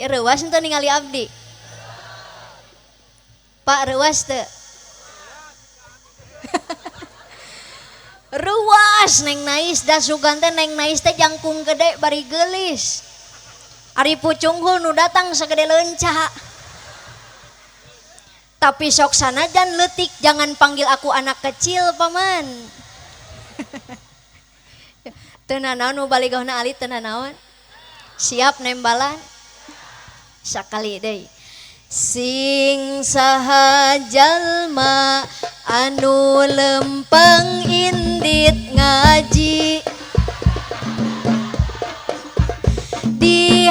Ya reuas ente ningali abdi. Pak reuas teu? Ruas Neng Nais da sugan teh Neng Nais teh jangkung gede bari geulis. Ari pucunghul nu datang sagede leunca. Tapi sok sanajan leutik jangan panggil aku anak kecil paman. Teu nanaon nu baligahna Ali teu nanaon. Siap nembalan. Sakali deui. Sing saha jalma anu lempeng indit ngaji di